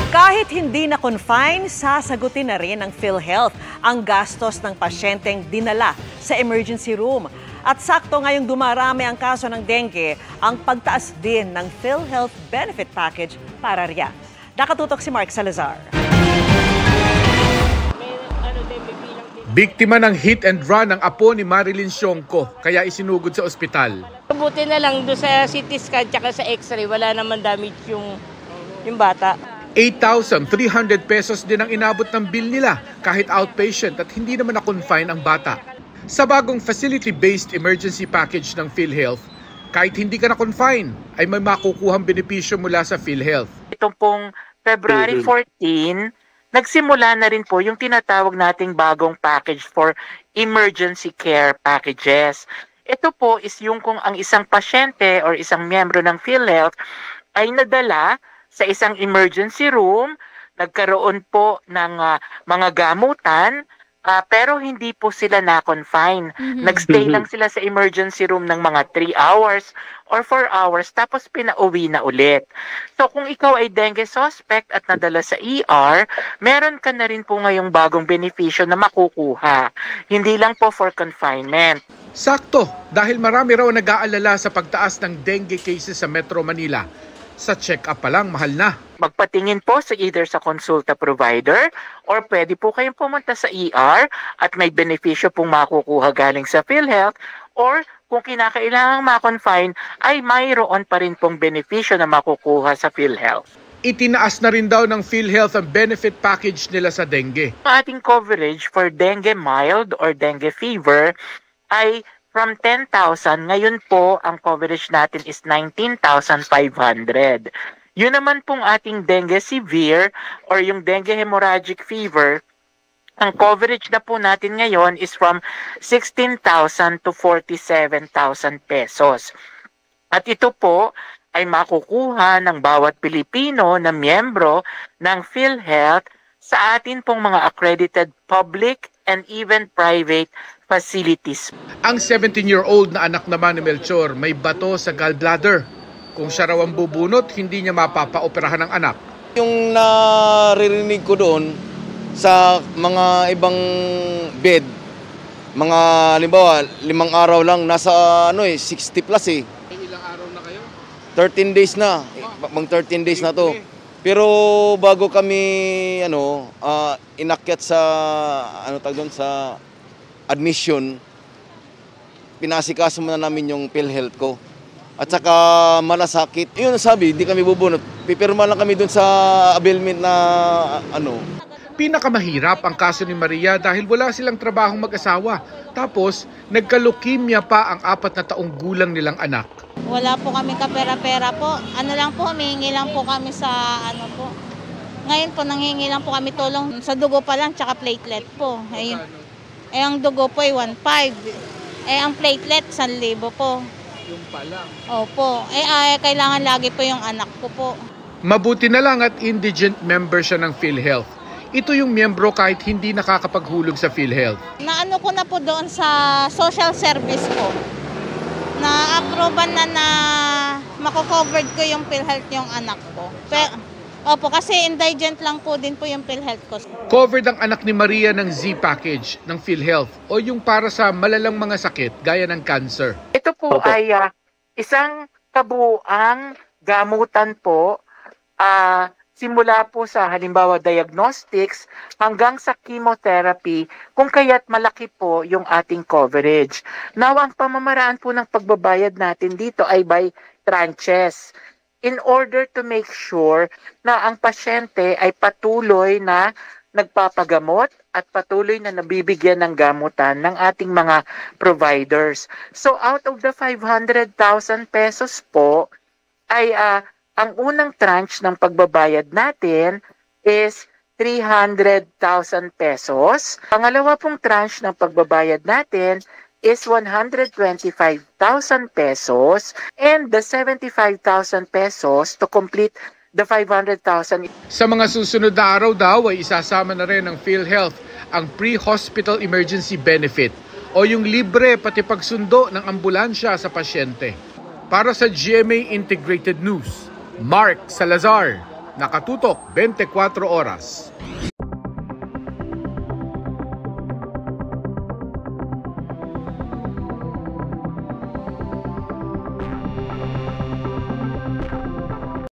Kahit hindi na confine, sasagutin na rin ng PhilHealth ang gastos ng pasyenteng dinala sa emergency room. At sakto ngayong dumarami ang kaso ng dengue, ang pagtaas din ng PhilHealth benefit package para riyan. Nakatutok si Mark Salazar. Biktima ng hit and run ang apo ni Marilyn Sionco, kaya isinugod sa ospital. Buti na lang doon sa CT scan at sa x-ray, wala naman damage yung bata. 8,300 pesos din ang inabot ng bill nila kahit outpatient at hindi naman na-confine ang bata. Sa bagong facility-based emergency package ng PhilHealth, kahit hindi ka na-confine, ay may makukuhang benepisyo mula sa PhilHealth. Itong pong February 14, nagsimula na rin po yung tinatawag nating bagong package for emergency care packages. Ito po is yung kung ang isang pasyente or isang miyembro ng PhilHealth ay nadala sa isang emergency room, nagkaroon po ng mga gamutan, pero hindi po sila na-confine. Nagstay lang sila sa emergency room ng mga 3 hours or 4 hours, tapos pinauwi na ulit. So kung ikaw ay dengue suspect at nadala sa ER, meron ka na rin po ngayong bagong benepisyo na makukuha. Hindi lang po for confinement. Sakto, dahil marami raw nag-aalala sa pagtaas ng dengue cases sa Metro Manila. Sa check-up pa lang, mahal na. Magpatingin po sa either sa consulta provider or pwede po kayong pumunta sa ER at may benepisyo pong makukuha galing sa PhilHealth, or kung kinakailangang ma-confine ay mayroon pa rin pong benepisyo na makukuha sa PhilHealth. Itinaas na rin daw ng PhilHealth ang benefit package nila sa dengue. Ang ating coverage for dengue mild or dengue fever ay from 10,000, ngayon po ang coverage natin is 19,500. Yun naman pong ating dengue severe or yung dengue hemorrhagic fever, ang coverage na po natin ngayon is from 16,000 to 47,000 pesos. At ito po ay makukuha ng bawat Pilipino na miyembro ng PhilHealth sa atin pong mga accredited public and even private facilities. Ang 17-year-old na anak naman ni Melchor may bato sa gallbladder. Kung siya raw ang bubunot, hindi niya mapapaoperahan ng anak. Yung naririnig ko doon sa mga ibang bed, mga halimbawa 5 araw lang, nasa 60 plus eh. Ilang araw na kayo? 13 days na, mga 13 days na to. Pero bago kami inakyat sa sa admission, pinasikaso muna namin yung PhilHealth ko. At saka malasakit. Yun sabi, hindi kami bubunot. Pipirma lang kami dun sa availment na Pinakamahirap ang kaso ni Maria dahil wala silang trabahong mag-asawa. Tapos, nagka-leukemia pa ang 4 na taong gulang nilang anak. Wala po kami kapera-pera po. Ano lang po, humihingi lang po kami sa po. Ngayon po, nanghihingi lang po kami tulong sa dugo pa lang, tsaka platelet po. Ayun. Ang dugo po ay 1.5. Ang platelet, 1,000 po. Yung pa lang? Opo. Kailangan lagi po yung anak ko po. Mabuti na lang at indigent member siya ng PhilHealth. Ito yung miyembro kahit hindi nakakapaghulog sa PhilHealth. Naano ko na po doon sa social service ko. Na-approvean na mako-covered ko yung PhilHealth yung anak ko. Opo, kasi indigent lang po din po yung PhilHealth ko. Covered ang anak ni Maria ng Z-package ng PhilHealth o yung para sa malalang mga sakit gaya ng cancer. Ito po ay isang kabuuang gamutan po, simula po sa halimbawa diagnostics hanggang sa chemotherapy, kung kaya't malaki po yung ating coverage. Now, ang pamamaraan po ng pagbabayad natin dito ay by tranches, in order to make sure na ang pasyente ay patuloy na nagpapagamot at patuloy na nabibigyan ng gamutan ng ating mga providers. So out of the 500,000 pesos po, ay ang unang tranche ng pagbabayad natin is 300,000 pesos. Pangalawa pong tranche ng pagbabayad natin is 125,000 pesos, and the 75,000 pesos to complete the 500,000. Sa mga susunod na araw daw ay isasama na rin ng PhilHealth ang pre-hospital emergency benefit o yung libre pati pagsundo ng ambulansya sa pasyente. Para sa GMA Integrated News, Mark Salazar, Nakatutok 24 oras.